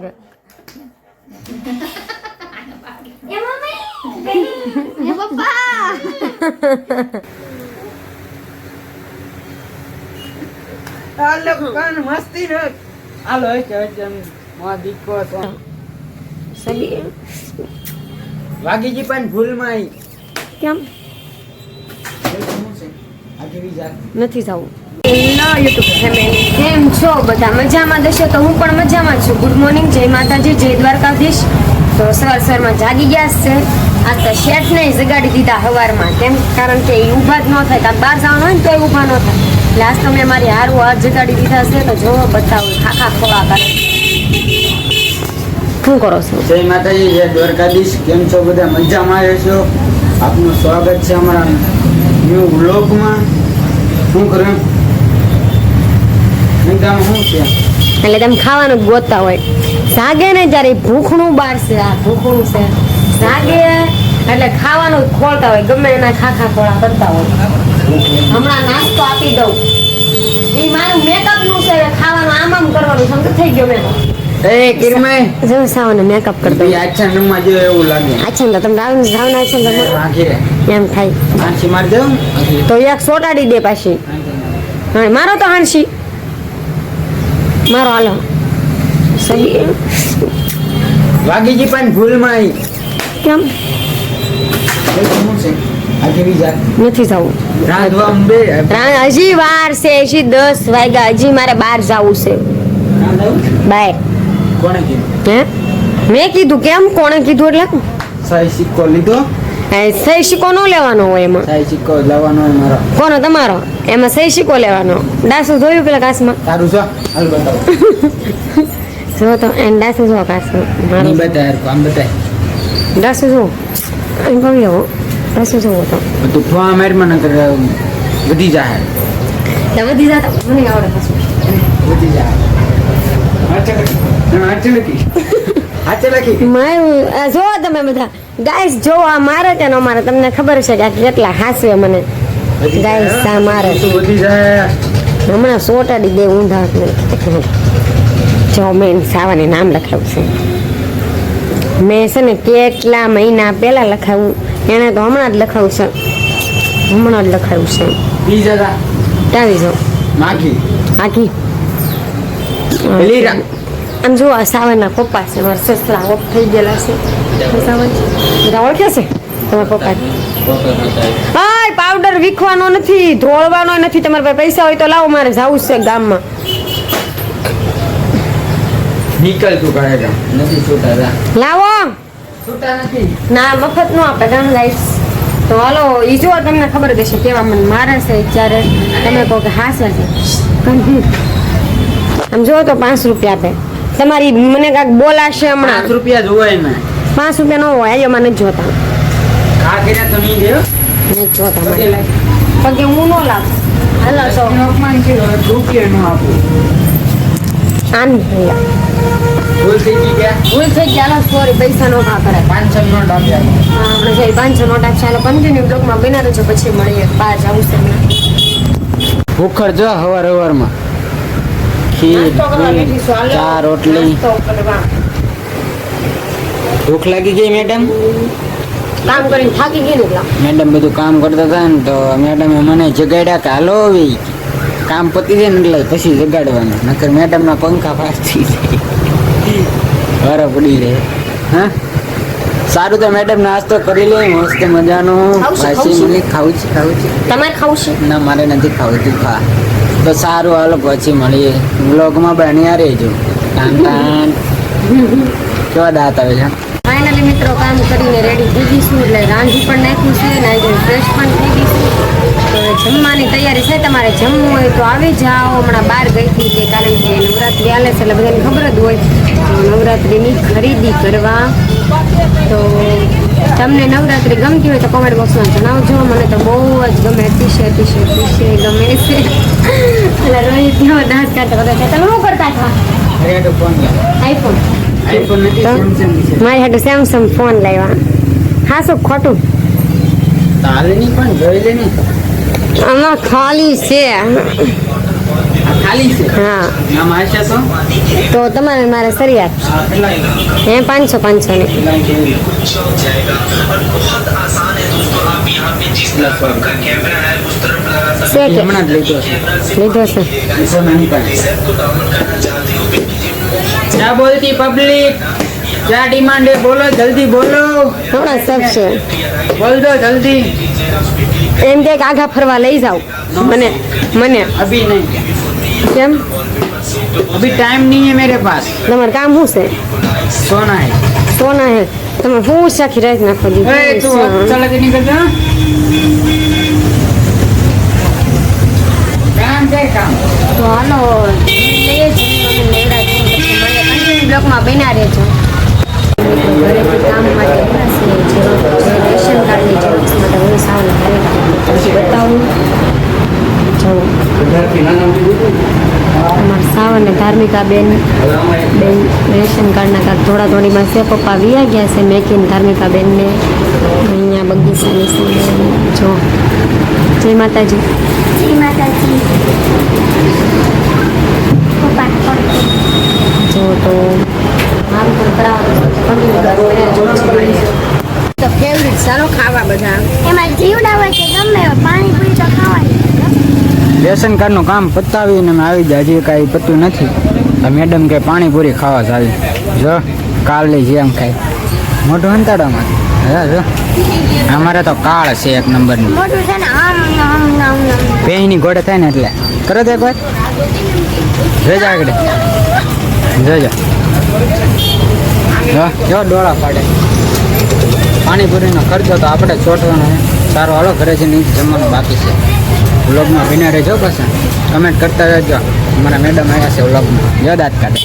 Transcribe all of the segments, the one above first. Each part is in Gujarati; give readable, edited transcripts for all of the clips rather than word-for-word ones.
કે એ મમ્મી એ પપ્પા હાલો કાન મસ્તી ન હાલો ચમ મા દીકો તો સગી વાગીજી પણ ભૂલમાં આવી કેમ આજે વિચાર નથી જવું હેલો યુટ્યુબ ફેમિલી કેમ છો બધા મજામાં દેશો તો હું પણ મજામાં છું ગુડ મોર્નિંગ જય માતાજી જય દ્વારકાધીશ તો સવારમાં જાગી ગયા છે આજ તો શેઠને જગાડી દીધા સવારમાં કેમ કારણ કે એ ઊભા જ ન થાય કાંક બહાર જવાનું હોય ને તો એ ઊભા ન થાય એટલે આજ તો મેં મારી હારું હાથ જગાડી દીધા છે તો જોવો બતાવું ખાખા ખોળા કરે શું કરો છો જય માતાજી જય દ્વારકાધીશ કેમ છો બધા મજામાં આવ્યો છો આપનું સ્વાગત છે અમારા ન્યૂ વ્લોગમાં શું કરું નિકામ શું છે એટલે તમે ખાવાનું જ ગોતતા હોય જાગે ને જ્યારે ભૂખનું બાર છે આ ભૂખનું છે જાગે એટલે ખાવાનું જ ખોલતા હોય ગમે એના ખાખા ખોળા કરતા હોય હમણાં નાસ્તો આપી દઉં એ મારું મેકઅપ નું છે ખાવાનું આમ આમ કરવાનું સમજ થઈ ગયો મેં એ કિરમે જો સાવને મેકઅપ કરતો ભાઈ આછા નમમાં જો એવું લાગે અચ્છા ને તમે રાવના છે ને આખી રે એમ થાય આંસી માર દઉં તો એક સોટાડી દે પાછી હા મારો તો હાંસી મારો હાલો સહી વાગીજી પણ ભૂલમાં આવી કેમ શું છે આજે વિચાર નથી જવું રાંધવા બે હજી વાર છે હજી 10 વાગ્યા હજી મારે બહાર જવું છે બાય કોણે કીધું હે મેં કીધું કેમ કોણે કીધું એટલે સહી સિક્કો લીધો સહી સિક્કો ન લેવાનો હોય એમાં સહી સિક્કો લાવવાનો હોય મારો કોનો તમારો એમાં સહી સિક્કો લેવાનો ડાસુ જોયું પેલા કાચમાં તારું છો હાલ બતાવો જો તો એન ડાસુ જો કાચમાં નહીં મારું બતાય આમ બતાય ડાસુ જો એમ કહી લેવો ડાસુ જોવો તો તું ઠોવા મારમાં ન કર વધી જાય વધી જતા મને આવડે પાછું વધી જાય હાચે લખી મારું જો તમે બધા ગાઈસ જો આ મારે કે ન મારે તમને ખબર છે કે આ કેટલા હાસવે મને ગાઈસ આ મારે વધી જાય હમણાં સોટાડી દે ઊંધા જો મેં સાવાની નામ લખાવ્યું છે મેં છે ને કેટલા મહિના પહેલા લખાવ્યું એને તો હમણાં જ લખાવ્યું છે હમણાં જ લખાવ્યું છે બીજા ટાવી જો માખી આખી લીરા આમ જો આ સાવનના પપ્પા છે મારા સસરા ઓફ થઈ ગયેલા છે સાવન બધા ઓળખે છે તમારા પપ્પા હાય પાવડર વીખવાનો નથી ધોળવાનો નથી તમારા પાસે પૈસા હોય તો લાવો મારે જવું છે ગામમાં નીકળ તું કાઢે નથી છૂટા લાવો છૂટા નથી ના મફત નો આપે ગામ લાઈફ તો હાલો ઈ જો તમને ખબર જ હશે કેવા મને મારે છે ત્યારે તમે કહો કે હાસવા છે આમ જો તો 5 રૂપિયા આપે તમારી મને કાંઈક બોલાશે હમણાં 5 રૂપિયા જોવાય મેં 5 રૂપિયા નો હોય આયો મને જોતા ખા કર્યા તો નહીં દેવો નથી જોતા મને પગે હું નો લાવ હાલો સો અપમાન કર્યો રૂપિયા નો આપું આન ભૈયા ભૂલ થઈ ગઈ ગયા ભૂલ થઈ ગયા હાલો સોરી પૈસા નો ખા કરે 500 નોટ આપ્યા આપણે જઈ 500 નોટ આપશે હાલો કન્ટિન્યુ બ્લોગમાં બના રહેજો પછી મળીએ બહાર જવું છે હમણાં ભૂખર જો હવારમાં ખીર ચા રોટલી ભૂખ લાગી ગઈ મેડમ કામ કરીને થાકી ગઈ ને મેડમ બધું કામ કરતા હતા ને તો મેડમે મને જગાડ્યા કે હાલો હવે કામ પતી જાય ને એટલે પછી જગાડવાનું નકર મેડમના પંખા ફાટી જાય પડી રહે હા સારું તો મેડમ નાસ્તો કરી લે મસ્ત મજાનો પાછી મને ખાવું છે તમારે ખાવું છે ના મારે નથી ખાવું તું ખા તો સારું હાલો પછી મળીએ વ્લોગમાં બન્યા રહેજો ટાન ટાન કેવા દાંત આવે છે ફાઇનલી મિત્રો કામ કરીને રેડી થઈ ગઈશું એટલે રાંધી પણ નાખ્યું છે નાઈ ફ્રેશ પણ થઈ ગઈશું તો જમવાની તૈયારી છે તમારે જમવું હોય તો આવી જાઓ હમણાં બહાર ગઈ હતી કે કારણ કે નવરાત્રિ હાલે છે એટલે બધાને ખબર જ હોય તો નવરાત્રિની ખરીદી કરવા તો તમને નવરાત્રિ ગમતી હોય તો કોમેન્ટ બોક્સમાં જણાવજો મને તો બહુ જ ગમે અતિશય ગમે છે એટલે રોહિત કેવો દાંત કાઢતો બધા તમે શું કરતા હતા આઈફોન મારી હાટુ સેમસંગ ફોન લાવ્યા હા શું ખોટું તાલે નહીં પણ જોઈ લે ને આમાં ખાલી છે ખાલી છે હા આમ હશે તો તો તમારે મારે સરિયાત હે 500 ની છે કે હમણાં જ લીધો છે લીધો છે લીધો નહીં પણ क्या बोलती पब्लिक क्या डिमांड है बोलो जल्दी बोलो થોડા સબ છે बोल दो जल्दी એમ કે આઘા ફરવા લઈ જાવ મને अभी नहीं કેમ अभी टाइम नहीं है मेरे पास તમારે કામ શું છે सोना है સોના હે તમે હું સાખી રાત નાખો ए, तू अच्छा लगे निकल जा काम है काम તો હાલો લઈએ જમવાનું લેવડા છે પછી મળીએ કન્ટિન્યુ બ્લોકમાં બન્યા રહેજો ઘરેથી કામ માટે આવ્યા છીએ જે રેશન કાર્ડની ઝેરોક્ષ માટે હું સાવને ઘરે પછી બતાવું જો અમારા સાવ અને ધાર્મિકા બેન રેશન કાર્ડના કાંક થોડીમાં છે પપ્પા વિયા ગયા છે મેકીન ધાર્મિકા બેનને અહીંયા બગીચાની સામે જો જય માતાજી જય માતાજી પપ્પા જો તો મારું પણ કરાવવાનું તો ફેવરિટ સારો ખાવા બધા એમાં જીવડા હોય કે ગમે હોય, પાણીપુરી તો ખાવાની. રેશન કાર્ડનું કામ પતાવીને મેં આવી જાય હજી કાંઈ પત્યું નથી આ મેડમ કે પાણીપુરી ખાવા ચાલી જો કાલે જેમ ખાય મોઢું હંતાડામાં હા જો અમારે તો કાળ છે એક નંબરની મોટું છે ને આમ આમ આમ આમ. પેહીની ઘોડે થાય ને એટલે કરો તો એકવાર જોજો આગળ જોજો જો ડોળા પાડે પાણીપુરીનો ખર્ચો તો આપણે ચોટવાનો છે સારો હાલો ઘરે જઈને જમવાનું બાકી છે વ્લોગમાં વિના રહેજો પાછા કમેન્ટ કરતા રહેજો અમારા મેડમ આવ્યા છે વ્લોગમાં જો દાંત કાઢે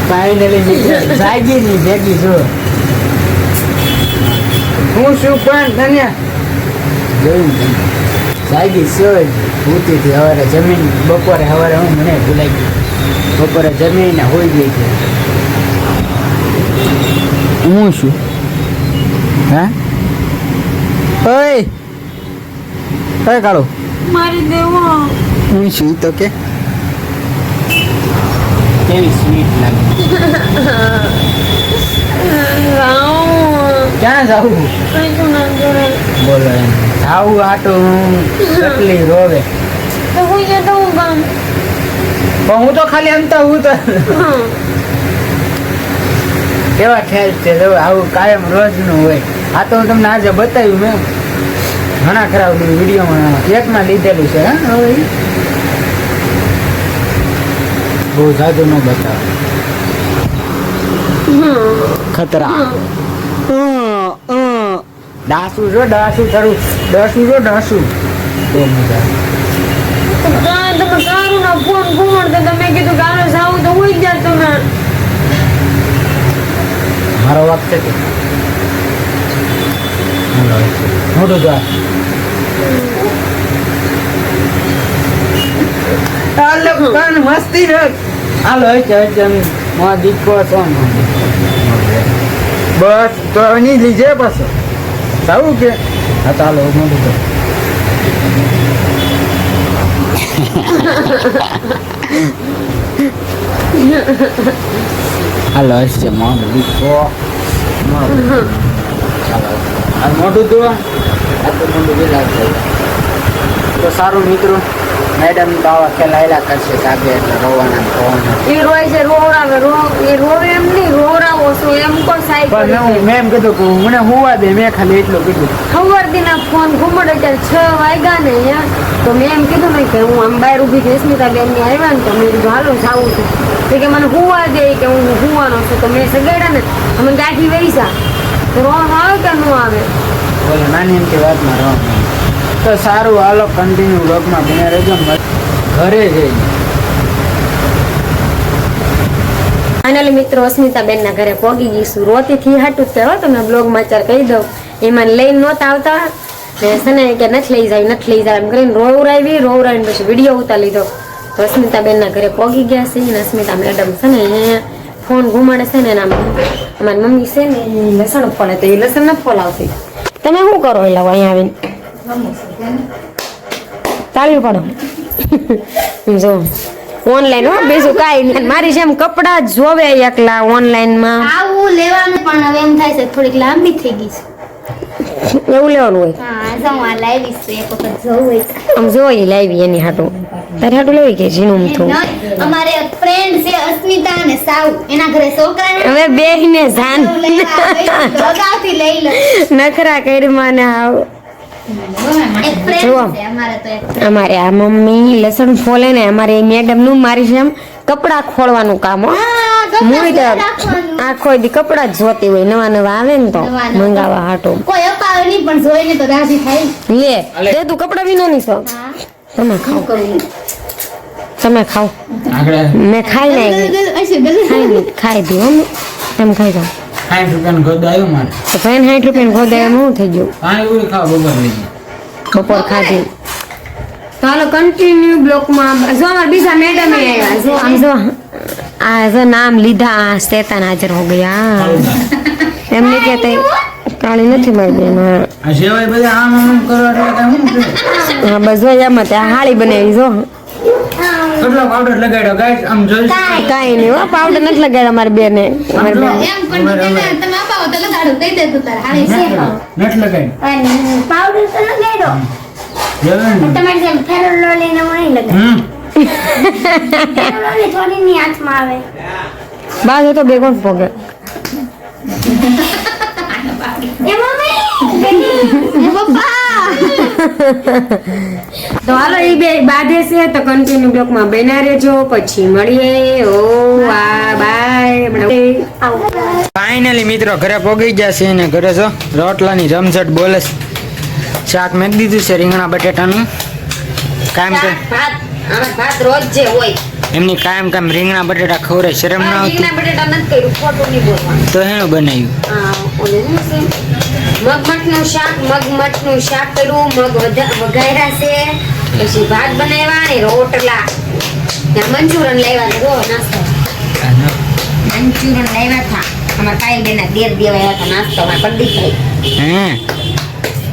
ફાઇનલી જાગીની ભેગી છું હું શું પણ ધન્યા જોયું જાગી શું ઉતી હતી સવારે જમીન બપોરે સવારે હું મને ભૂલાઈ ગઈ બપોરે જમીને હોઈ ગઈ છે હું શું હા ઓય ઓય કાળો મારી દેવો હું શું તો કે કેવી સ્વીટ લાગે ક્યાં જાવું બોલો એમ જાવું આટું તકલી રોવે પણ હું તો ખાલી અંતા હું તો કેવા ખ્યાલ છે જો આવું કાયમ રોજનું હોય આ તો હું તમને આજે બતાવ્યું મેં ઘણા ખરાબ વિડીયોમાં એકમાં લીધેલું છે હા હવે બહુ જાદુ ન બતાવે ખતરા ડાસુ જો ડાસુ થરું ડાસુ જો ડાસુ બહુ મજા આવે તમે સારું ના ફોન ઘુમડતો તમે કીધું ગાનો જાવું તો હોઈ ગયા તમે મારો વાત છે કે મોટું દ્વાર હાલો કાન મસ્તી રખ હાલો ચમ મા દીકો છો બસ તો નહીં લીજે બસ જાવું કે હા ચાલો મોટું દ્વાર હાલો છે મોં દીકો ચાલો આ મોટું તો આ તો મોટું વિલાસ છે તો સારું મિત્રો મેડમ તો આવા ખેલાયેલા કરશે સાગે એટલે રોવાના એ રોય છે રોવરાવે એ રોવે એમ નહીં રોવરાવો છો એમ કોઈ સાઈ પણ મેં એમ કીધું કે મને હોવા દે મેં ખાલી એટલું કીધું ખબર દીના ફોન ઘુમડે ત્યારે 6 વાગ્યા ને યાર તો મેં એમ કીધું ને કે હું આમ બહાર ઊભી હતી સ્મિતા બેન ની આવ્યા ને તો મેં કીધું હાલો જાવું છું તો કે મને હોવા દે કે હું હોવાનો છું તો મેં સગાડ્યા ને અમે ગાંઠી વેરીસા તો રોવાનું આવે કે ન આવે બોલે નાની એમથી વાતમાં રોવાનું તો સારું હાલો કન્ટિન્યુ વ્લોગમાં બન્યા રહેજો ઘરે જઈને ફાઇનલી મિત્રો અસ્મિતાબેનના ઘરે પહોંચી ગઈશું રોતી થી હાટું જ તો તમને બ્લોગમાં અત્યારે કહી દઉં એમાં લઈને નહોતા આવતા ને સને કે નથી લઈ જાય એમ કરીને રોવરાવીને પછી વિડીયો ઉતાર લીધો તો અસ્મિતાબેનના ઘરે પહોંચી ગયા છે અને અસ્મિતા મેડમ છે ને ફોન ઘુમાડે છે ને એના અમારી મમ્મી છે ને એ લસણ ફોલે તો એ લસણ નથી ફોલાવતી. તમે શું કરો એટલે અહીંયા આવીને તાળીઓ પાડો જો ઓનલાઈન હો બીજું કાંઈ નહીં. મારી જેમ કપડાં જોવે એકલા ઓનલાઈનમાં આવું લેવાનું પણ હવે એમ થાય છે થોડીક લાંબી થઈ ગઈ છે. એવું લેવાનું હોય. હા જો આ લાવીશ તો એક વખત જોવું હોય તો. આમ જોઈ લાવી એની હાટું તારે હાટું લેવી કે જીનું થયું. અમારે ફ્રેન્ડ છે અસ્મિતા અને સાવ એના ઘરે છોકરાને હવે બેહીને જાન અગાઉથી લઈ લો. નખરા કરી ને આવ એક friend જુઓ. છે અમારે તો એક. અમારે આ મમ્મી લસણ ફોલે ને અમારે મેડમ નું મારી જેમ કપડા ખોલવાનું કામ હો. હા, કપડાં મુઈ તો રાખવાનું. આખો દી કપડા જ જોતી હોય નવા નવા આવે ને તો નવા નવા. મંગાવા હાટું કોઈ અપાવે નહીં પણ જોઈને તો રાજી થાય. લે તે તું કપડા વિના નહીં છો હા તમે ખાઓ શું કરવું? તમે ખાઓ આગળ મેં ખાઈ ગલ, નાખી ગલ, હશે, ગલ. ખાઈ દી હો એમ ખાઈ જાઓ 60 રૂપિયાનું ગોદ આવ્યું મારે. તો ફેન 60 રૂપિયા ગોદે એમ શું થઈ ગયું પાણીપુરી ખાવા બપોર લઈ બપોર ખાધી તો હાલો કન્ટિન્યુ બ્લોકમાં જો અમારા બીજા મેડમ આવ્યા જો આમ જો આ જો નામ લીધા શેતાન હાજર હો ગયા એમને કહેતે કાળી નથી મારી બેન આ સેવાય બધા આમ આમ કરો એટલે કાંઈ શું છે? હા બસ જો એમાં ત્યાં હાળી બનાવી જો કેટલો પાવડર લગાડ્યો ગાઈસ આમ જોઈ કાંઈ નહીં હો પાવડર નથી લગાડ્યા અમારી બેને અમારી બેન એમ પણ તમે અપાવો તો લગાડું કહી દે તું તારે હાલી છે. નેટ લગાડી અને પાવડર તો લગાડો લેવાનું. તમારે જેમ ફેરોલો લઈને હું નહીં લગાડું. ફેરોલો લે થોડીની હાથમાં આવે. બાજ તો બે કોણ પોગે એ મમ્મી એ પપ્પા તો હાલો એ બે બાધે છે તો કન્ટિન્યુ બ્લોકમાં બના રહેજો પછી મળીએ ઓ આ બાય ફાઇનલી મિત્રો ઘરે પોગી ગયા છે ને ઘરે જો રોટલાની રમઝટ બોલે છે શાક મેં દીધું છે રીંગણા બટેટાનું કાયમ કે ભાત રોજ જે હોય એમની કાયમ કામ રીંગણા બટેટા ખવરે શરમ ના આવતી રીંગણા બટેટા નથી કર્યું ખોટું નહીં બોલવાનું તો હેણું બનાવ્યું ઓલું શું છે મગમઠનું શાક કર્યું મગ વઘાર્યા છે પછી ભાત બનાવ્યા ને રોટલા મંચુરન લાવ્યા જો નાસ્તો મંચુરન લાવ્યા હતા અમારા કાઈ બેના દેર દેવા આવ્યા હતા નાસ્તો અમારા પડદી ખાઈ હે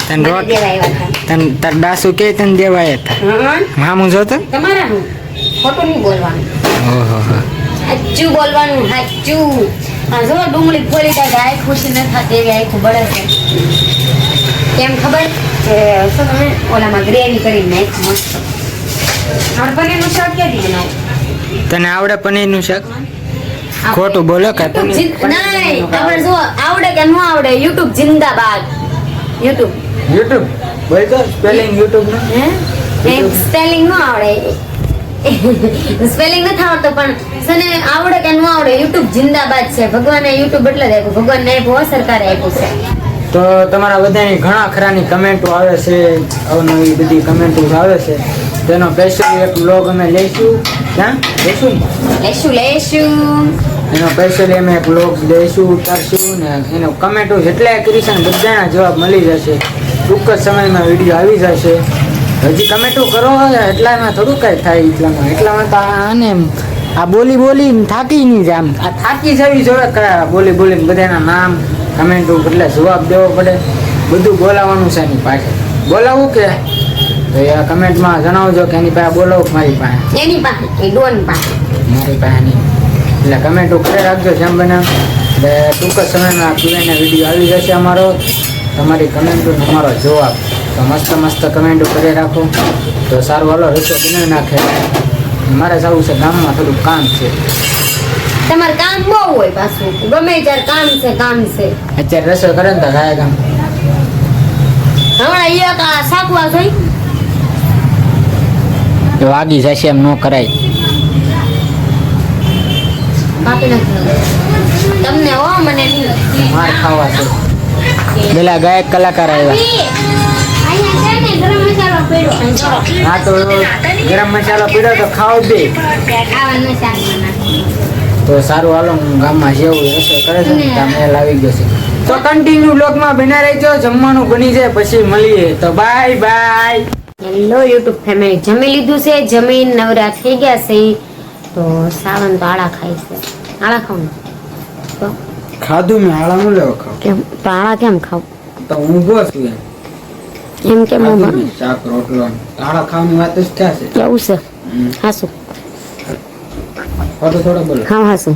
તન મને રોટ દેવા આવ્યા હતા તન તાર દાસુ કે તન દેવાય હતા હા મામું જોતો તમારા હું ખોટું નહીં બોલવાનું ઓહો સાચું બોલવાનું સાચું આ જો ડુંગળી ફોલી જાય આય ખુશી ન થતી એવી આખું બળે છે કેમ ખબર કે શું તમે ઓલામાં ગ્રેવી કરી નાખ મસ્ત આપણે પનીરનું શાક ક્યાંથી બનાવું તને આવડે પનીરનું શાક ખોટું બોલો કે પનીર નહીં આપણે જો આવડે કે ન આવડે યુટ્યુબ જિંદાબાદ યુટ્યુબ YouTube બોલ તો સ્પેલિંગ YouTube નું હે સ્પેલિંગ ન આવડે સ્પેલિંગ નથી આવડતો પણ સને આવડે કે ન આવડે યુટ્યુબ જિંદાબાદ છે ભગવાને યુટ્યુબ એટલે જ આપ્યું ભગવાનને આપ્યું સરકારે આપ્યું છે તો તમારા બધાની ઘણા ખરાની કમેન્ટો આવે છે અવનવી બધી કમેન્ટો આવે છે તેનો સ્પેશિયલ એક બ્લોગ અમે લઈશું ક્યાં લઈશું ને લેશું એનો સ્પેશિયલી અમે એક બ્લોગ લઈશું ઉતારશું ને એનો કમેન્ટો જેટલા કરીશ ને બધાના જવાબ મળી જશે ટૂંક જ સમયમાં વિડીયો આવી જશે હજી કમેન્ટો કરો એટલામાં થોડું કાંઈ થાય એટલામાં તો આને આ બોલી થાકી નહીં જાય આમ આ થાકી જવી જોડે બોલી બોલીને બધાના નામ કમેન્ટો એટલે જવાબ દેવો પડે બધું બોલાવવાનું છે એની પાસે બોલાવું કે તો એ કમેન્ટમાં જણાવજો કે એની પાસે બોલાવું કે મારી પાસે એની પાસે એ ડોન પાસે મારી પાસે નહીં એટલે કમેન્ટો કરે રાખજો જેમ બને એટલે ટૂંક જ સમયમાં પીવાના વિડીયો આવી જશે અમારો તમારી કમેન્ટો અમારો જવાબ તો મસ્ત કમેન્ટો કરી રાખો તો સારું હાલો રસો બનાવી નાખે મારે જવું છે ગામમાં થોડું કામ છે તમારે કામ બહુ હોય પાછું ગમે ત્યારે કામ છે અત્યારે રસો કરે ને તો થાય કામ હમણાં એક આ શાકવા જોઈ તો વાગી જશે એમ ન કરાય કાપી નાખી તમને હો મને નહીં માર ખાવા છે પેલા ગાયક કલાકાર આવ્યા અહીંયા છે ને ગરમ મસાલો પડ્યો હા તો ગરમ મસાલો પીડ્યો તો ખાવ દે ખાવાનું શાકમાં નાખી. તો સારું હાલો હું ગામમાં જેવું રસોઈ કરે છે ને ત્યાં મેલ આવી ગયો છે તો કન્ટિન્યુ બ્લોગમાં બના રહેજો જમવાનું બની જાય પછી મળીએ તો bye bye hello YouTube family જમી લીધું છે જમીન નવરા થઈ ગયા છે તો સાવન તો આળા ખાય છે આળા ખાવ ને ખાધું મેં હાળા હું લેવો ખાવ કેમ પાળા કેમ ખાવ તો ઊંઘો છું એમ કેમ ખાધું ઊભા? મેં શાક રોટલો હાળા ખાવાની વાત જ ક્યાં છે કેવું છે હાસું થોડો બોલો હા હાસું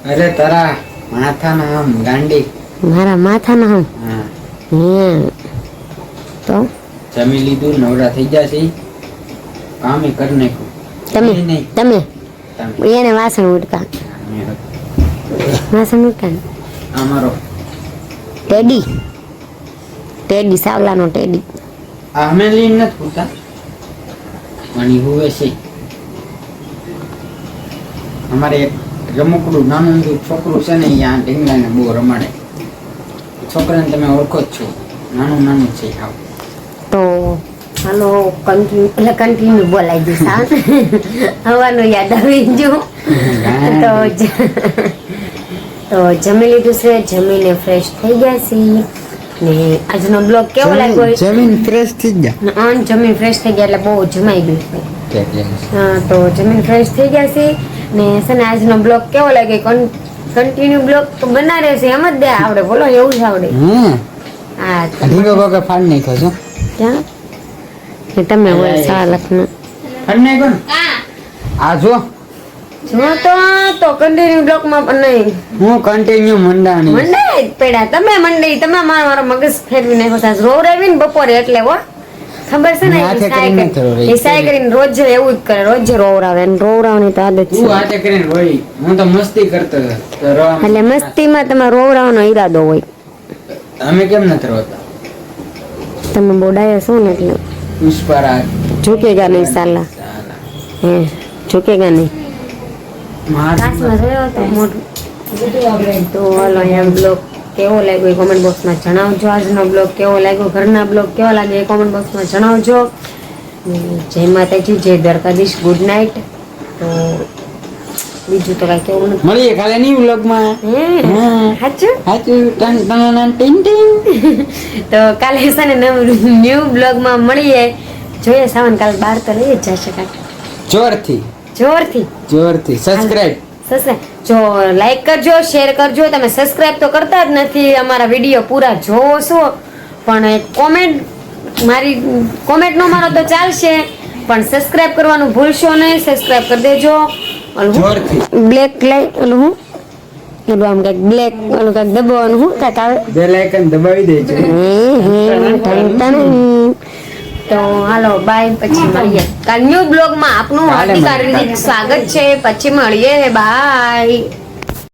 અરે તારા માથાના આમ ગાંડી મારા માથાના હમ હા તો જમી લીધું નવરા થઈ ગયા છે કામે કરી નાખ્યું તમે નહીં તમે તમે એને વાસણ ઉડકા વાસણ ઉડકા અમારો ટેડી ટેડી સાવલાનો ટેડી આ અમે લઈને નથી પૂછતા મણી હુવે છે અમારે એક રમકડું નાનું અમથું છોકરું છે ને અહીંયા ઢીંગલાને બહુ રમાડે છોકરાને તમે ઓળખો જ છો નાનું છે હાવ તો હાલો કન્ટિન્યુ બોલાઈ દઈશ હા હવાનું યાદ આવી ગયું તો જમી લીધું છે જમીને ફ્રેશ થઈ ગયા છીએ ને આજનો બ્લોગ કેવો લાગ્યો જમીન ફ્રેશ થઈ ગયા જમીન ફ્રેશ થઈ ગયા એટલે બહુ જમાઈ ગયું છે હા તો જમીન ફ્રેશ થઈ ગયા છે ને છે ને આજનો બ્લોગ કેવો લાગ્યો કન્ટિન્યુ બ્લોગ તો બના રહેશે એમ જ દે આવડે બોલો એવું જ આવડે હા ઢીંગો બગા ફાડ નાખ્યો છો ક્યાં કે તમે હોય સારા લખના ફાડ નાખ્યો ને આ જો જો તો કન્ટિન્યુ બ્લોક માં પણ નહીં હું કન્ટિન્યુ મંડાણી મંડાઈ જ પેડા તમે મંડાઈ તમે મારો મગજ ફેરવી નાખો સાસ રોવરાવી ને બપોરે એટલે હો ખબર છે ને મેં હાથે કરીને નથી રોવરાવી. એ સાય કરીને રોજ એવું જ કરે રોજ રોવરાવે અને રોવરાવની તો આદત તું છે હાથે કરીને રોઈ હું તો મસ્તી કરતો હતો તો રોવા એટલે મસ્તીમાં તમે રોવરાવવાનો ઈરાદો હોય અમે કેમ નથી રોતા તમે બોડાયા છો ને એટલે પુષ્પરાજ ઝૂકેગા નહીં સાલા હે ઝૂકેગા નહીં માર કાશમાં જોયો તો મોટું તો હાલો અહીંયા બ્લોગ કેવો લાગ્યો એ કોમેન્ટ બોક્સમાં જણાવજો આજનો બ્લોગ કેવો લાગ્યો ઘરના બ્લોગ કેવો લાગે એ કોમેન્ટ બોક્સમાં જણાવજો જય માતાજી જય દ્વારકાધીશ ગુડ નાઇટ તો બીજું તો કાંઈ કેવું નથી મળીએ કાલે ની વ્લોગમાં સાચું સાચું ટન ટન ટીન ટીન તો કાલે છે ને ન્યૂ બ્લોગમાં મળીએ જોઈએ સાવન કાલે બહાર તો લઈ જ જશે કાંઈ જોરથી જોરથી સબસ્ક્રાઇબ જો લાઈક કરજો શેર કરજો તમે સબસ્ક્રાઇબ તો કરતા જ નથી અમારા વિડીયો પૂરા જોવો છો પણ કોમેન્ટ મારી કોમેન્ટ નો મારો તો ચાલશે પણ સબસ્ક્રાઇબ કરવાનું ભૂલશો નહીં સબસ્ક્રાઇબ કરી દેજો જોરથી બ્લેક લાઈટ ઓલું હું ઓલું આમ કંઈક બ્લેક ઓલું કંઈક દબાવવાનું હું કંઈક આવે બેલ આઇકન દબાવી દેજો તો હાલો બાય પછી મળીએ કાલ ન્યૂ બ્લોગમાં આપનું હાર્દિક સ્વાગત છે પછી મળીએ બાય